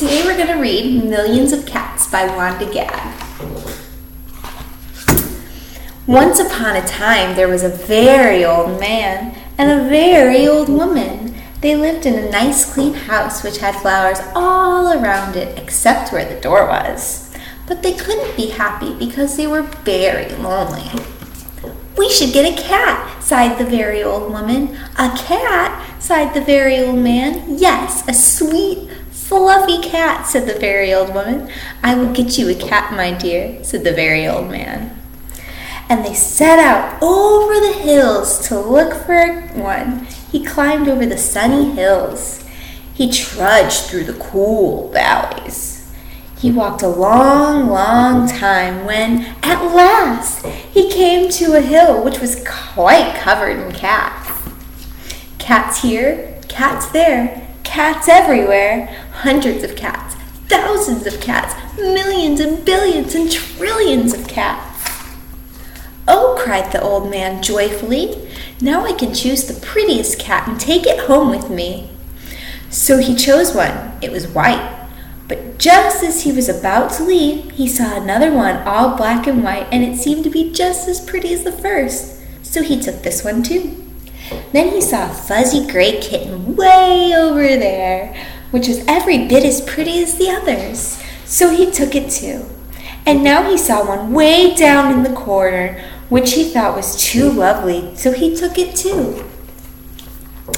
Today we're going to read Millions of Cats by Wanda Ga'g. Once upon a time, there was a very old man and a very old woman. They lived in a nice clean house which had flowers all around it except where the door was. But they couldn't be happy because they were very lonely. "We should get a cat," sighed the very old woman. "A cat?" sighed the very old man. "Yes, a sweet, fluffy cat," said the very old woman. "I will get you a cat, my dear," said the very old man. And they set out over the hills to look for one. He climbed over the sunny hills. He trudged through the cool valleys. He walked a long, long time when, at last, he came to a hill which was quite covered in cats. Cats here, cats there, cats everywhere, hundreds of cats, thousands of cats, millions and billions and trillions of cats. "Oh," cried the old man joyfully, "now I can choose the prettiest cat and take it home with me." So he chose one. It was white. But just as he was about to leave, he saw another one all black and white, and it seemed to be just as pretty as the first. So he took this one too. Then he saw a fuzzy gray kitten way over there, which was every bit as pretty as the others. So he took it too. And now he saw one way down in the corner, which he thought was too lovely, so he took it too.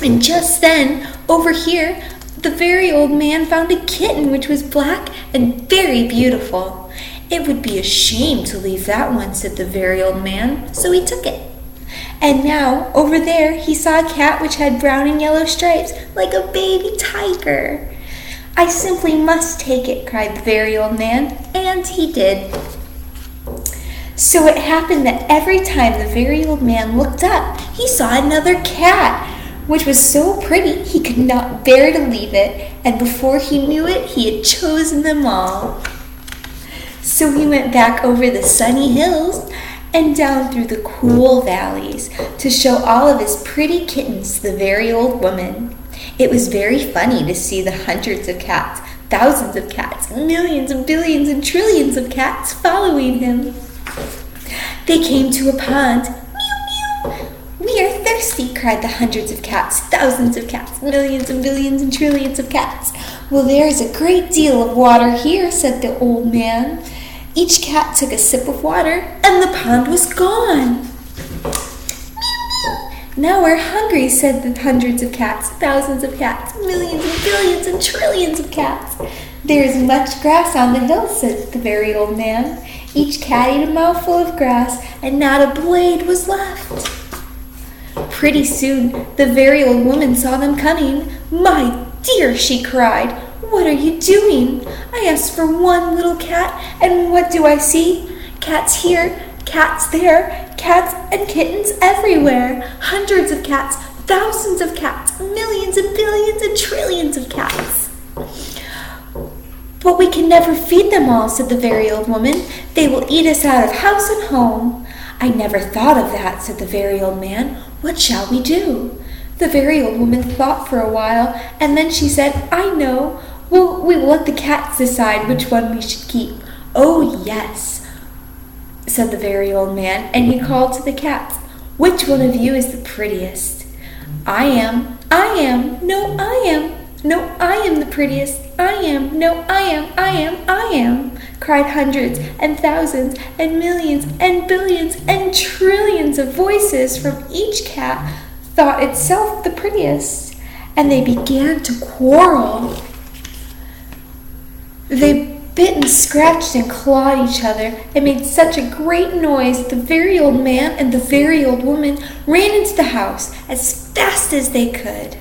And just then, over here, the very old man found a kitten which was black and very beautiful. "It would be a shame to leave that one," said the very old man, so he took it. And now, over there, he saw a cat which had brown and yellow stripes, like a baby tiger. "I simply must take it," cried the very old man, and he did. So it happened that every time the very old man looked up, he saw another cat, which was so pretty he could not bear to leave it, and before he knew it, he had chosen them all. So he went back over the sunny hills and down through the cool valleys to show all of his pretty kittens to the very old woman. It was very funny to see the hundreds of cats, thousands of cats, millions and billions and trillions of cats following him. They came to a pond. "Meow, meow. We are thirsty," cried the hundreds of cats, thousands of cats, millions and billions and trillions of cats. "Well, there is a great deal of water here," said the old man. Each cat took a sip of water, and the pond was gone. "Now we're hungry," said the hundreds of cats, thousands of cats, millions and billions and trillions of cats. "There is much grass on the hill," said the very old man. Each cat ate a mouthful of grass, and not a blade was left. Pretty soon, the very old woman saw them coming. "My dear," she cried, "what are you doing? I asked for one little cat, and what do I see? Cats here, cats there, cats and kittens everywhere. Hundreds of cats, thousands of cats, millions and billions and trillions of cats." "But we can never feed them all," said the very old woman. "They will eat us out of house and home." "I never thought of that," said the very old man. "What shall we do?" The very old woman thought for a while, and then she said, "I know. Well, we will let the cats decide which one we should keep." "Oh, yes," said the very old man, and he called to the cats, "Which one of you is the prettiest?" "I am, no, I am, no, I am the prettiest, I am, no, I am, cried hundreds and thousands and millions and billions and trillions of voices from each cat thought itself the prettiest, and they began to quarrel. They bit and scratched and clawed each other and made such a great noise the very old man and the very old woman ran into the house as fast as they could.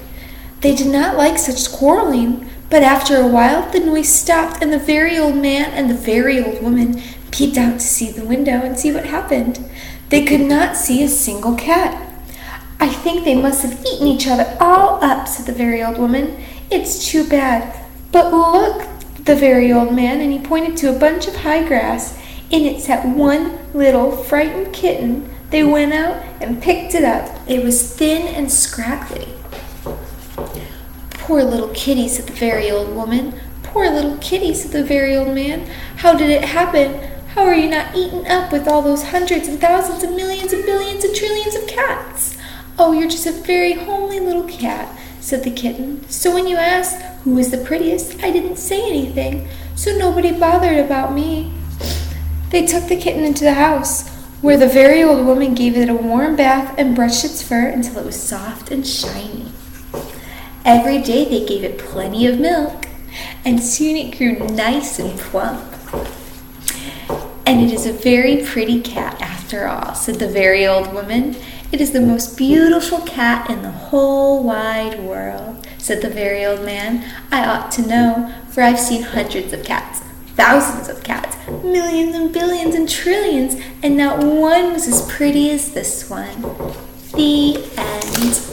They did not like such quarreling, but after a while the noise stopped, and the very old man and the very old woman peeked out to see the window and see what happened. They could not see a single cat. "I think they must have eaten each other all up," said the very old woman. "It's too bad. But look," the very old man, and he pointed to a bunch of high grass. In it sat one little frightened kitten. They went out and picked it up. It was thin and scraggly. "Poor little kitty," said the very old woman. "Poor little kitty," said the very old man. "How did it happen? How are you not eaten up with all those hundreds and thousands and millions and billions and trillions of cats?" "Oh, you're just a very homely little cat," said the kitten. "So when you asked who was the prettiest, I didn't say anything, so nobody bothered about me." They took the kitten into the house, where the very old woman gave it a warm bath and brushed its fur until it was soft and shiny. Every day they gave it plenty of milk, and soon it grew nice and plump. "And it is a very pretty cat after all," said the very old woman. "It is the most beautiful cat in the whole wide world," said the very old man. "I ought to know, for I've seen hundreds of cats, thousands of cats, millions and billions and trillions, and not one was as pretty as this one." The end.